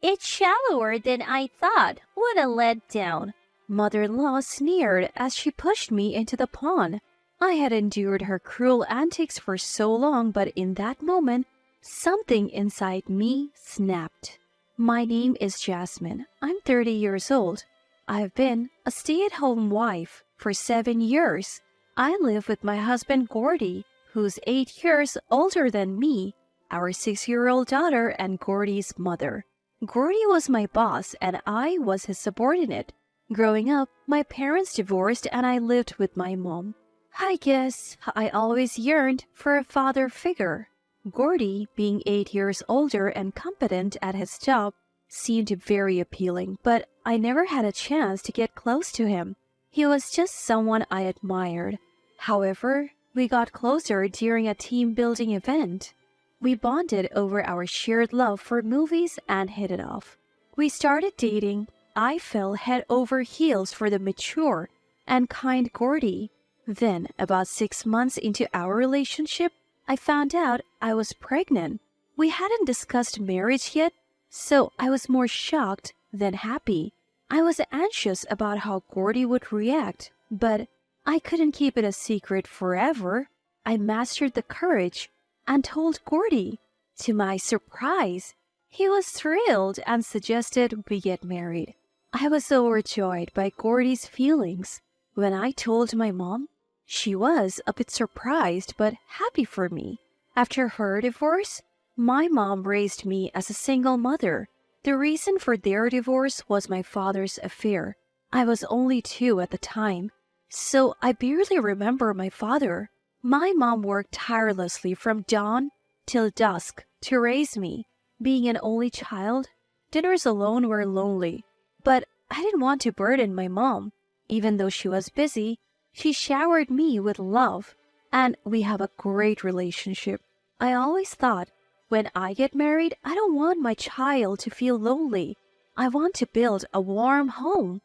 It's shallower than I thought. What a letdown. Mother-in-law sneered as she pushed me into the pond. I had endured her cruel antics for so long, but in that moment, something inside me snapped. My name is Jasmine. I'm 30 years old. I've been a stay-at-home wife for 7 years. I live with my husband Gordy, who's 8 years older than me, our 6-year-old daughter, and Gordy's mother. Gordy was my boss and I was his subordinate. Growing up, my parents divorced and I lived with my mom. I guess I always yearned for a father figure. Gordy, being 8 years older and competent at his job, seemed very appealing, but I never had a chance to get close to him. He was just someone I admired. However, we got closer during a team-building event. We bonded over our shared love for movies and hit it off. We started dating. I fell head over heels for the mature and kind Gordy. Then, about 6 months into our relationship, I found out I was pregnant. We hadn't discussed marriage yet, so I was more shocked than happy. I was anxious about how Gordy would react, but I couldn't keep it a secret forever. I mastered the courage and told Gordy. To my surprise, he was thrilled and suggested we get married. I was overjoyed by Gordy's feelings. When I told my mom, she was a bit surprised but happy for me. After her divorce, my mom raised me as a single mother. The reason for their divorce was my father's affair. I was only 2 at the time, so I barely remember my father. My mom worked tirelessly from dawn till dusk to raise me. Being an only child, dinners alone were lonely. But I didn't want to burden my mom. Even though she was busy, she showered me with love, and we have a great relationship. I always thought, when I get married, I don't want my child to feel lonely. I want to build a warm home.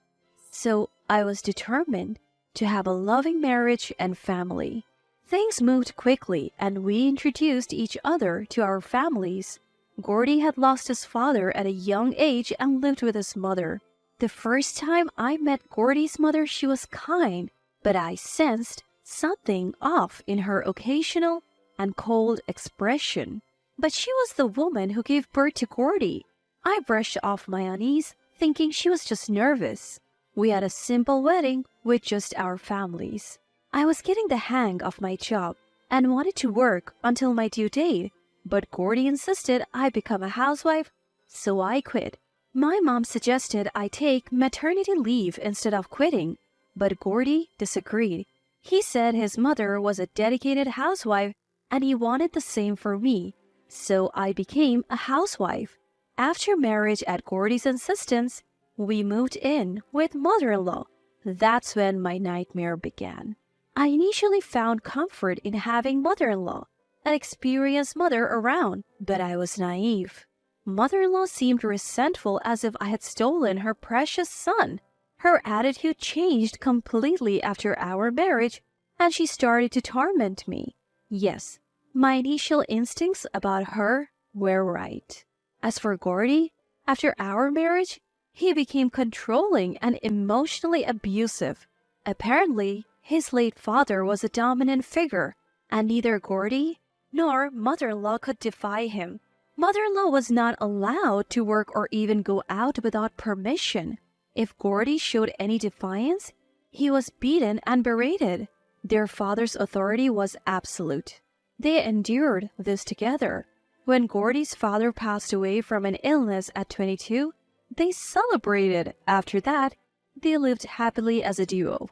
So I was determined to have a loving marriage and family. Things moved quickly, and we introduced each other to our families. Gordy had lost his father at a young age and lived with his mother. The first time I met Gordy's mother, she was kind, but I sensed something off in her occasional and cold expression. But she was the woman who gave birth to Gordy. I brushed off my unease, thinking she was just nervous. We had a simple wedding with just our families. I was getting the hang of my job and wanted to work until my due date, but Gordy insisted I become a housewife, so I quit. My mom suggested I take maternity leave instead of quitting, but Gordy disagreed. He said his mother was a dedicated housewife and he wanted the same for me, so I became a housewife. After marriage at Gordy's insistence, we moved in with mother-in-law. That's when my nightmare began. I initially found comfort in having mother-in-law, an experienced mother around, but I was naive. Mother-in-law seemed resentful as if I had stolen her precious son. Her attitude changed completely after our marriage, and she started to torment me. Yes, my initial instincts about her were right. As for Gordy, after our marriage, he became controlling and emotionally abusive. Apparently, his late father was a dominant figure, and neither Gordy nor mother-in-law could defy him. Mother-in-law was not allowed to work or even go out without permission. If Gordy showed any defiance, he was beaten and berated. Their father's authority was absolute. They endured this together. When Gordy's father passed away from an illness at 22, they celebrated. After that, they lived happily as a duo.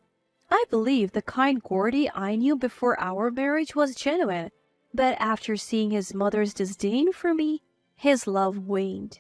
I believe the kind Gordy I knew before our marriage was genuine, but after seeing his mother's disdain for me, his love waned.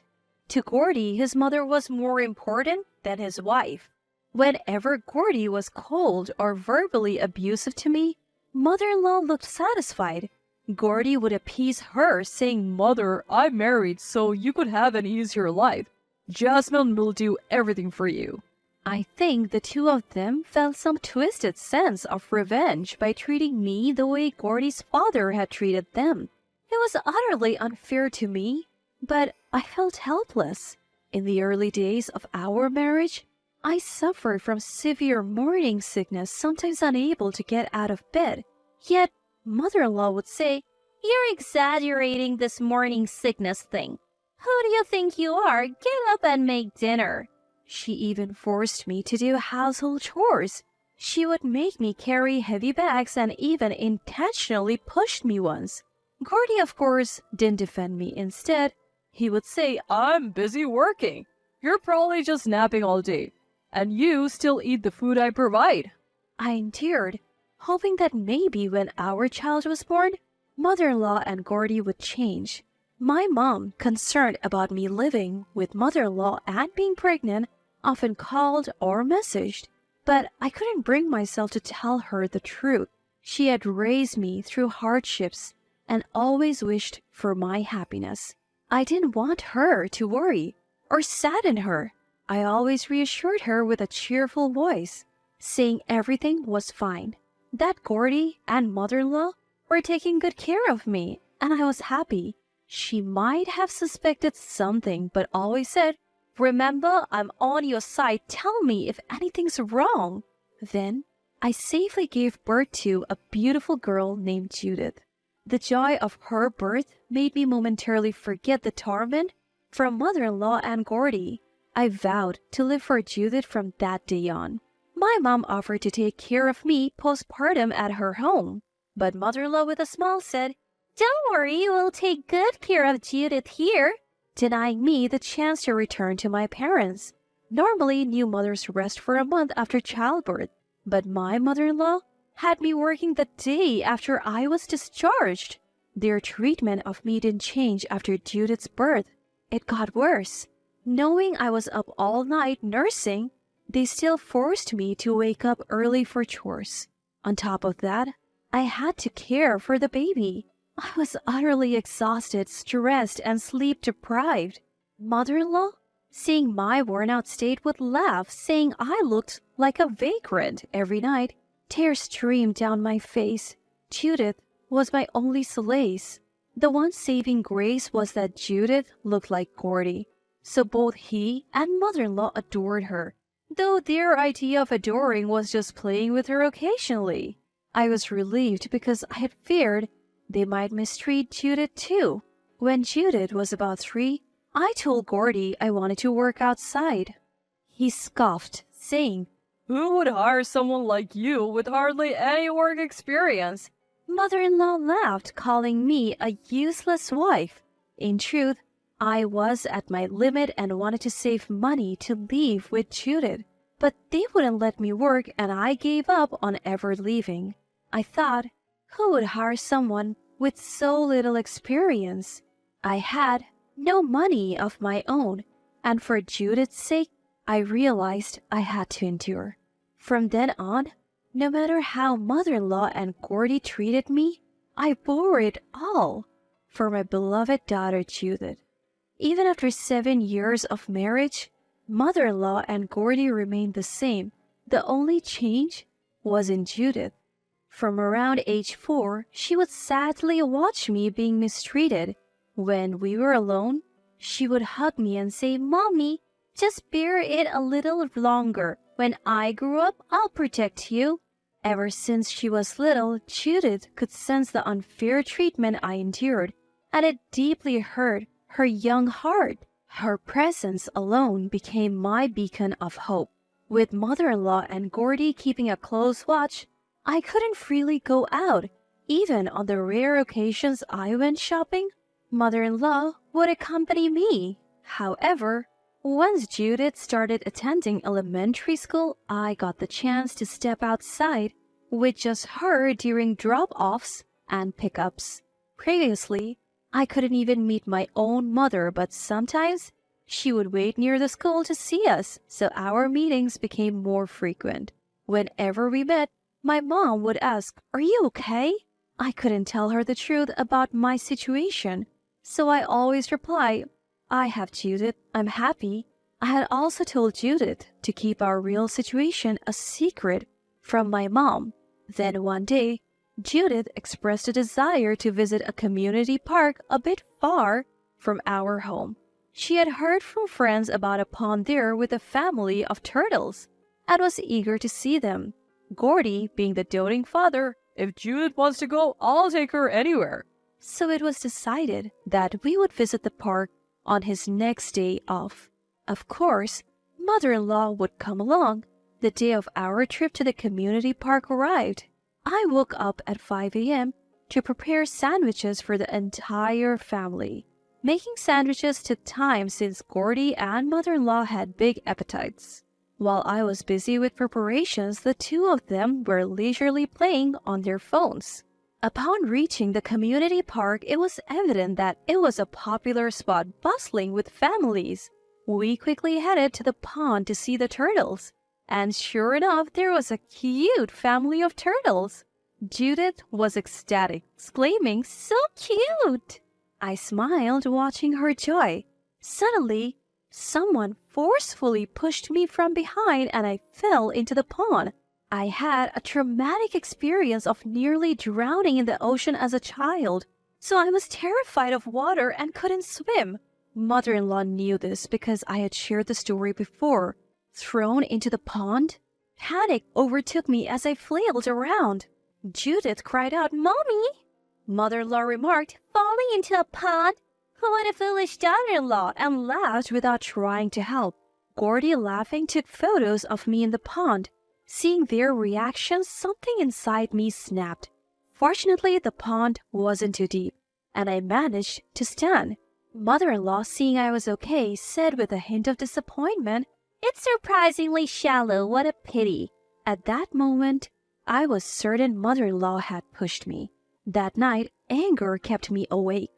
To Gordy, his mother was more important than his wife. Whenever Gordy was cold or verbally abusive to me, mother-in-law looked satisfied. Gordy would appease her, saying, "Mother, I'm married, so you could have an easier life. Jasmine will do everything for you." I think the two of them felt some twisted sense of revenge by treating me the way Gordy's father had treated them. It was utterly unfair to me, but I felt helpless. In the early days of our marriage, I suffered from severe morning sickness, sometimes unable to get out of bed. Yet, mother-in-law would say, "You're exaggerating this morning sickness thing. Who do you think you are? Get up and make dinner." She even forced me to do household chores. She would make me carry heavy bags and even intentionally pushed me once. Gordy, of course, didn't defend me. Instead, he would say, "I'm busy working. You're probably just napping all day. And you still eat the food I provide." I endured, hoping that maybe when our child was born, mother-in-law and Gordy would change. My mom, concerned about me living with mother-in-law and being pregnant, often called or messaged, but I couldn't bring myself to tell her the truth. She had raised me through hardships and always wished for my happiness. I didn't want her to worry or sadden her. I always reassured her with a cheerful voice, saying everything was fine, that Gordy and mother-in-law were taking good care of me, and I was happy. She might have suspected something, but always said, "Remember, I'm on your side. Tell me if anything's wrong." Then, I safely gave birth to a beautiful girl named Judith. The joy of her birth made me momentarily forget the torment from mother-in-law and Gordy. I vowed to live for Judith from that day on. My mom offered to take care of me postpartum at her home, but mother-in-law with a smile said, "Don't worry, we'll take good care of Judith here," denying me the chance to return to my parents. Normally, new mothers rest for a month after childbirth, but my mother-in-law had me working the day after I was discharged. Their treatment of me didn't change after Judith's birth. It got worse. Knowing I was up all night nursing, they still forced me to wake up early for chores. On top of that, I had to care for the baby. I was utterly exhausted, stressed, and sleep-deprived. Mother-in-law, seeing my worn-out state, would laugh, saying I looked like a vagrant every night. Tears streamed down my face. Judith was my only solace. The one saving grace was that Judith looked like Gordy, so both he and mother-in-law adored her, though their idea of adoring was just playing with her occasionally. I was relieved because I had feared they might mistreat Judith too. When Judith was about 3, I told Gordy I wanted to work outside. He scoffed, saying, "Who would hire someone like you with hardly any work experience?" Mother-in-law laughed, calling me a useless wife. In truth, I was at my limit and wanted to save money to leave with Judith, but they wouldn't let me work and I gave up on ever leaving. I thought, who would hire someone with so little experience? I had no money of my own, and for Judith's sake, I realized I had to endure. From then on, no matter how mother-in-law and Gordy treated me, I bore it all for my beloved daughter Judith. Even after 7 years of marriage, mother-in-law and Gordy remained the same. The only change was in Judith. From around age 4, she would sadly watch me being mistreated. When we were alone, she would hug me and say, "Mommy, just bear it a little longer. When I grow up, I'll protect you." Ever since she was little, Judith could sense the unfair treatment I endured, and it deeply hurt her young heart. Her presence alone became my beacon of hope. With mother-in-law and Gordy keeping a close watch, I couldn't freely go out. Even on the rare occasions I went shopping, mother-in-law would accompany me. However, once Judith started attending elementary school, I got the chance to step outside with just her during drop-offs and pickups. Previously, I couldn't even meet my own mother, but sometimes she would wait near the school to see us, so our meetings became more frequent. Whenever we met, my mom would ask, "Are you okay?" I couldn't tell her the truth about my situation, so I always reply, "I have Judith, I'm happy." I had also told Judith to keep our real situation a secret from my mom. Then one day, Judith expressed a desire to visit a community park a bit far from our home. She had heard from friends about a pond there with a family of turtles and was eager to see them. Gordy, being the doting father, "If Judith wants to go, I'll take her anywhere." So it was decided that we would visit the park on his next day off. Of course, mother-in-law would come along. The day of our trip to the community park arrived. I woke up at 5 a.m. to prepare sandwiches for the entire family. Making sandwiches took time since Gordy and mother-in-law had big appetites. While I was busy with preparations, the two of them were leisurely playing on their phones. Upon reaching the community park, it was evident that it was a popular spot bustling with families. We quickly headed to the pond to see the turtles. And sure enough, there was a cute family of turtles. Judith was ecstatic, exclaiming, "So cute!" I smiled, watching her joy. Suddenly, someone forcefully pushed me from behind and I fell into the pond. I had a traumatic experience of nearly drowning in the ocean as a child, so I was terrified of water and couldn't swim. Mother-in-law knew this because I had shared the story before. Thrown into the pond? Panic overtook me as I flailed around. Judith cried out, "Mommy!" Mother-in-law remarked, "Falling into a pond? What a foolish daughter-in-law," and laughed without trying to help. Gordy, laughing, took photos of me in the pond. Seeing their reactions, something inside me snapped. Fortunately, the pond wasn't too deep, and I managed to stand. Mother-in-law, seeing I was okay, said with a hint of disappointment, "It's surprisingly shallow, what a pity." At that moment, I was certain mother-in-law had pushed me. That night, anger kept me awake.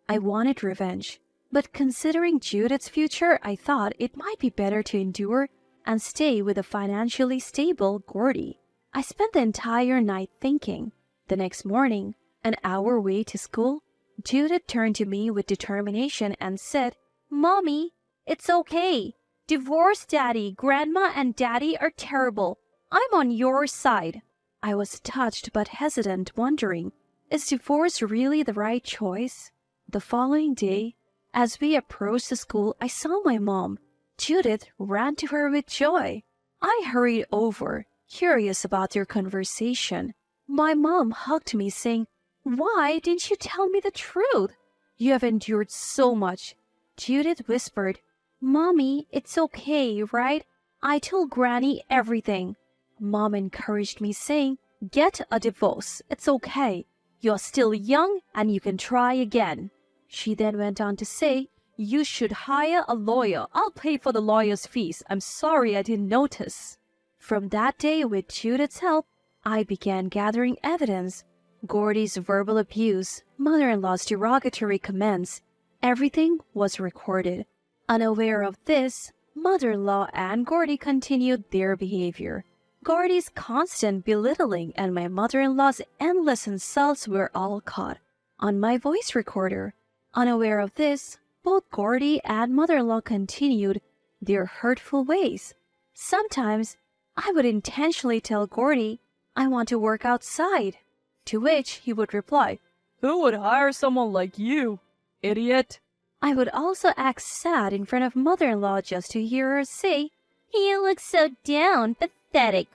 I wanted revenge, but considering Judith's future, I thought it might be better to endure and stay with a financially stable Gordy. I spent the entire night thinking. The next morning, an hour away to school, Judith turned to me with determination and said, "Mommy, it's okay. Divorce Daddy, Grandma, and Daddy are terrible. I'm on your side." I was touched but hesitant, wondering, is divorce really the right choice? The following day, as we approached the school, I saw my mom. Judith ran to her with joy. I hurried over, curious about their conversation. My mom hugged me, saying, "Why didn't you tell me the truth? You have endured so much." Judith whispered, "Mommy, it's okay, right? I told Granny everything." Mom encouraged me, saying, "Get a divorce. It's okay. You're still young and you can try again." She then went on to say, "You should hire a lawyer. I'll pay for the lawyer's fees. I'm sorry I didn't notice." From that day, with Judith's help, I began gathering evidence. Gordy's verbal abuse, mother-in-law's derogatory comments, everything was recorded. Unaware of this, mother-in-law and Gordy continued their behavior. Gordy's constant belittling and my mother-in-law's endless insults were all caught on my voice recorder. Unaware of this, both Gordy and mother-in-law continued their hurtful ways. Sometimes, I would intentionally tell Gordy, "I want to work outside," to which he would reply, "Who would hire someone like you, idiot?" I would also act sad in front of mother-in-law just to hear her say, "You look so down, pathetic."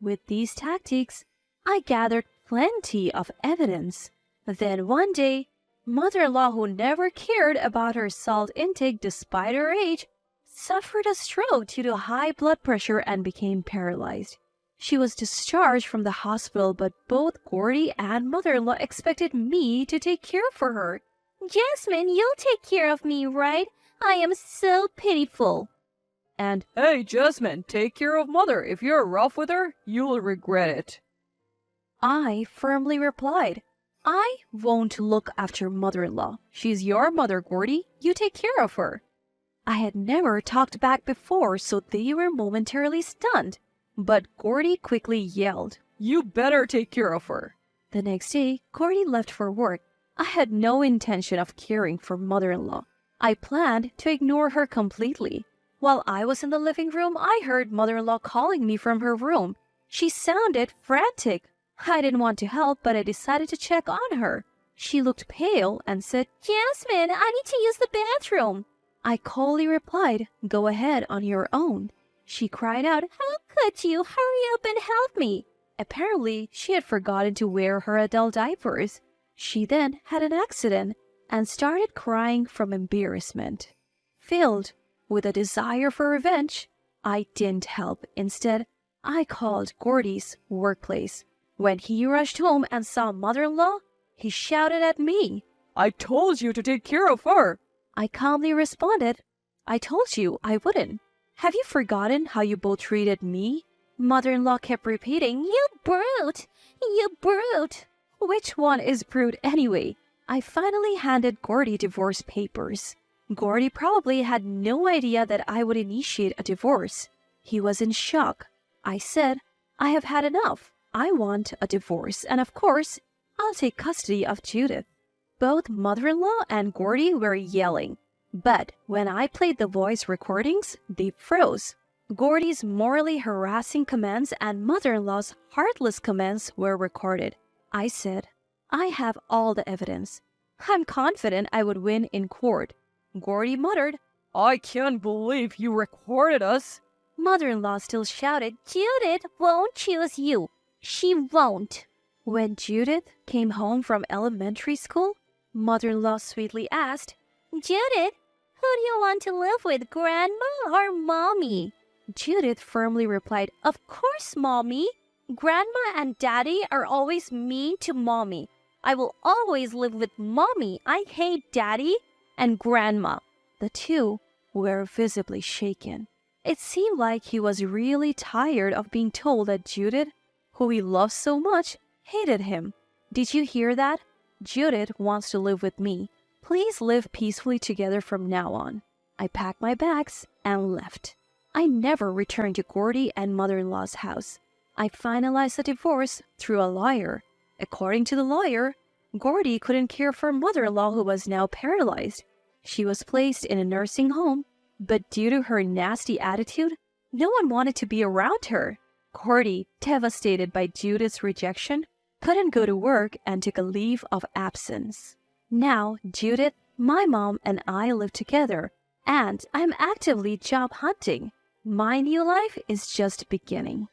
With these tactics, I gathered plenty of evidence. Then one day, mother-in-law, who never cared about her salt intake despite her age, suffered a stroke due to high blood pressure and became paralyzed. She was discharged from the hospital, but both Gordy and mother-in-law expected me to take care of her. "Jasmine, you'll take care of me, right? I am so pitiful." And, "Hey, Jasmine, take care of mother. If you're rough with her, you'll regret it." I firmly replied, "I won't look after mother-in-law. She's your mother, Gordy. You take care of her." I had never talked back before, so they were momentarily stunned. But Gordy quickly yelled, "You better take care of her." The next day, Gordy left for work. I had no intention of caring for mother-in-law. I planned to ignore her completely. While I was in the living room, I heard mother-in-law calling me from her room. She sounded frantic. I didn't want to help, but I decided to check on her. She looked pale and said, "Jasmine, I need to use the bathroom." I coldly replied, "Go ahead on your own." She cried out, "How could you? Hurry up and help me." Apparently, she had forgotten to wear her adult diapers. She then had an accident and started crying from embarrassment. Filled with a desire for revenge, I didn't help. Instead, I called Gordy's workplace. When he rushed home and saw mother-in-law, he shouted at me, "I told you to take care of her." I calmly responded, "I told you I wouldn't. Have you forgotten how you both treated me?" Mother-in-law kept repeating, "You brute! You brute!" Which one is brute anyway? I finally handed Gordy divorce papers. Gordy probably had no idea that I would initiate a divorce. He was in shock. I said, "I have had enough. I want a divorce, and of course, I'll take custody of Judith." Both mother-in-law and Gordy were yelling, but when I played the voice recordings, they froze. Gordy's morally harassing commands and mother-in-law's heartless commands were recorded. I said, "I have all the evidence. I'm confident I would win in court." Gordy muttered, "I can't believe you recorded us." Mother-in-law still shouted, "Judith won't choose you. She won't." When Judith came home from elementary school, mother-in-law sweetly asked, "Judith, who do you want to live with, Grandma or Mommy?" Judith firmly replied, "Of course, Mommy. Grandma and Daddy are always mean to Mommy. I will always live with Mommy. I hate Daddy and Grandma." The two were visibly shaken. It seemed like he was really tired of being told that Judith, who he loved so much, hated him. "Did you hear that? Judith wants to live with me. Please live peacefully together from now on." I packed my bags and left. I never returned to Gordy and mother-in-law's house. I finalized the divorce through a lawyer. According to the lawyer, Gordy couldn't care for mother-in-law who was now paralyzed. She was placed in a nursing home, but due to her nasty attitude, no one wanted to be around her. Gordy, devastated by Judith's rejection, couldn't go to work and took a leave of absence. Now, Judith, my mom, and I live together, and I'm actively job hunting. My new life is just beginning.